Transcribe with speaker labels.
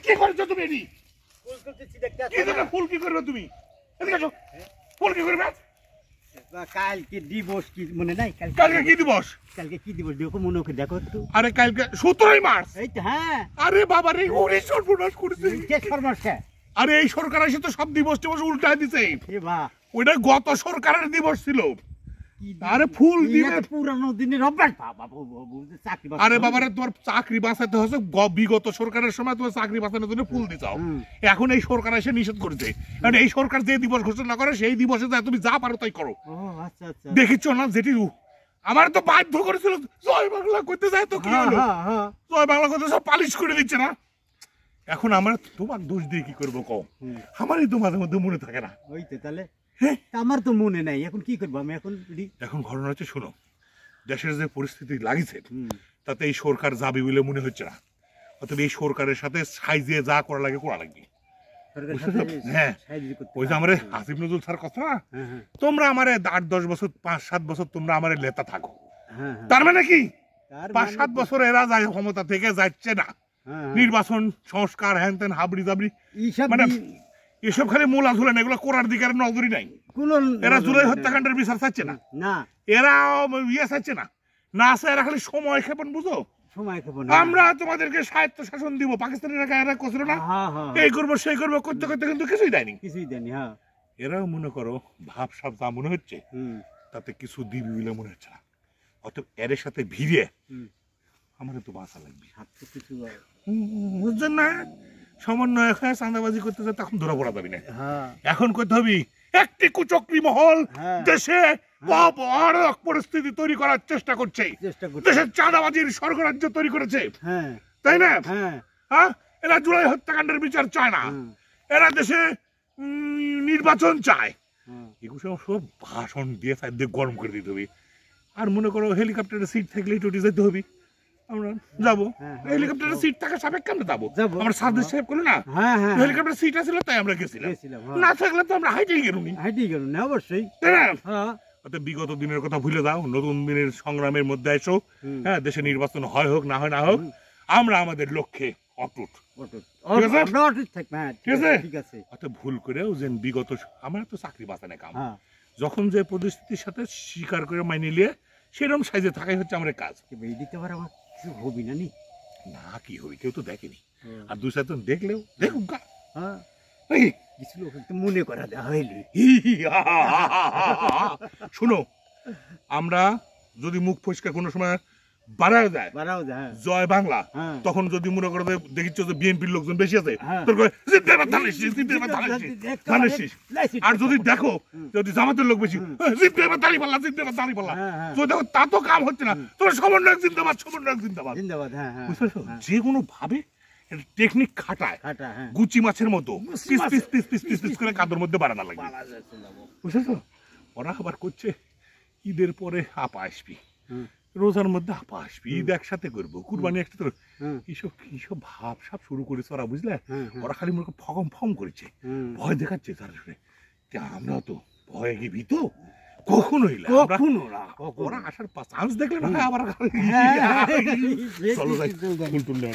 Speaker 1: কি করছো তুমি? ফুল কি করবে তুমি? ফুল কি করবে?
Speaker 2: কালকে দিবস কি মনে নাই?
Speaker 1: কালকে কি দিবস?
Speaker 2: কালকে কি দিবস দেখো, মনে করে দেখো একটু।
Speaker 1: আরে কালকে 17 মার্চ।
Speaker 2: এই তো হ্যাঁ।
Speaker 1: আরে বাবা রে, ওরে সর্বনাশ করেছে।
Speaker 2: কে সর্বনাশ?
Speaker 1: আরে এই সরকার এসে তো সব দিবস টিবস উল্টায় দিছে।
Speaker 2: এ বাহ,
Speaker 1: ওইটা গত সরকারের দিবস ছিল। আরে ফুল দিবে
Speaker 2: পুরানো দিনের অভ্যাস। চাকরি
Speaker 1: আরে বাবারে, তোর চাকরি বাঁচাতে হচ্ছে বিগত সরকারের সময় তোমার চাকরি বাঁচানোর জন্য ফুল দিছাও। এখন এই সরকার এসে নিষেধ করেছে। কারণ এই সরকার যে দিবস ঘোষণা করে সেই দিবসে তুমি যা পারো তাই করো। দেখিচ্ছ না যেটি আমার তো বাধ্য করেছিল জয় বাংলা করতে যায়, তো কি হলো? জয় বাংলা করতে সব পালিশ করে দিচ্ছে না। এখন আমার তোমার দোষ দিয়ে কি করবো কও? আমারই তো মাঝে মধ্যে মনে থাকে না।
Speaker 2: ওই তো তাহলে আমার তো মনে নাই, এখন কি করবো আমি? এখন
Speaker 1: ঘটনা হচ্ছে, শোনো, দেশের যে পরিস্থিতি লাগিছে তাতে এই সরকার যাবে বলে মনে হচ্ছে না। অতএব এই সরকারের সাথে সাইজে যা করা লাগে করা লাগবে। হ্যাঁ, ওই যে আমার আসিফ নজরুল স্যার কথা, তোমরা আমার 8-10 বছর 5-7 বছর তোমরা আমার নেতা থাকো। তার মানে কি 5-7 বছর এরা যায় ক্ষমতা থেকে যাচ্ছে না, নির্বাচন সংস্কার হ্যান ত্যান হাবড়ি জাবড়ি, মানে এসব খালি মূলা ঝুলেন, এগুলো করার দিকে আর নজরই নাই। এরা জুলাই হত্যাকাণ্ডের বিচার চাচ্ছে না, এরা ইয়ে চাচ্ছে না, না আছে এরা খালি সময় ক্ষেপণ, বুঝো? আমরা তোমাদেরকে স্বায়ত্ত শাসন দিব, পাকিস্তানিরা এরা করছিল না, এই করবো সেই করবো করতে করতে কিন্তু কিছুই দেয়নি। এরাও মনে করো ভাব সাব যা মনে হচ্ছে তাতে কিছু দিবি বলে মনে হচ্ছে না। অতএব এর সাথে ভিড়ে আমাদের তো বাঁচা লাগবে, বুঝছেন না? সমন্বয় হয়ে চাঁদাবাজি করতে যায়, তখন ধরা পড়া যাবি না। এখন করতে হবে একটি কুচক্রী মহল দেশে পরিস্থিতি তৈরি করার চেষ্টা করছে, দেশের চাঁদাবাজির স্বর্গরাজ্য তৈরি করেছে, তাই না? এরা জুলাই হত্যাকাণ্ডের বিচার চায় না, এরা দেশে নির্বাচন চায়। এগুলো সব ভাষণ দিয়ে গরম করে দিতে হবে। আর মনে করো হেলিকপ্টারের সিট থাকলে টোটি যেতে হবে, আমরা যাবো। হেলিকপ্টারের সিট থাকা সাপেক্ষে আমরা যাবো। আমার সার্ভিস সাহেব করলো না, হেলিকপ্টার সিট আছিল তাই আমরা গেছিলাম, না থাকলে তো আমরা হাইটেই গেল না। অবশ্যই বিগত দিনের কথা ভুলে দাও, নতুন দিনের সংগ্রামের মধ্যে এসো। হ্যাঁ, দেশে নির্বাচন হয় হোক না হয় না হোক, আমরা আমাদের লক্ষ্যে অটুট। ঠিক আছে? ভুল করেও যে বিগত আমার তো চাকরি বাঁচানো কাম, যখন যে পরিস্থিতির সাথে স্বীকার করে মাইনে নিয়ে সেরকম সাইজে থাকাই হচ্ছে আমার কাজ।
Speaker 2: দিতে পারে আমার কিছু হবি না,
Speaker 1: না কি হবে, কেউ তো দেখেনি, আর 2-4 দেখলেও দেখুক গা।
Speaker 2: কিছু লোক মনে করা দেওয়া হয়নি।
Speaker 1: শোনো, আমরা যদি মুখ ফসকে কোনো সময় বাড়াও যায় জয় বাংলা, তখন যদি মনে করো দেখিচ্ছ যে বিএনপির লোকজন বেশি আছে, আর যদি দেখো যদি জামাতের লোক বেশি, দেখো তা তো কাম হচ্ছে না, তোমার সমন্বয়ক জিন্দাবাদ, সমন্বয়ক জিন্দাবাদ। যে কোনো ভাবে টেকনিক খাটায় গুচি মাছের মতো piece piece piece piece piece piece করে কাদর মধ্যে বাড়ানো লাগবে, বুঝেছো? ওরা আবার করছে ঈদের পরে আপা আসবি, রোজার মধ্যে আপা আসবি, ঈদ একসাথে করবো, কুরবানি একসাথে করবো, এইসব ভাব সাপ শুরু করেছে ওরা, বুঝলে? ওরা খালি মনে ফগম ফগম করেছে, ভয় দেখাচ্ছে তার সাথে। আমরা তো ভয়ে কি ভীত কখনোই না, ওরা আসার চান্স দেখলে না আবার চলো ফুল তুললে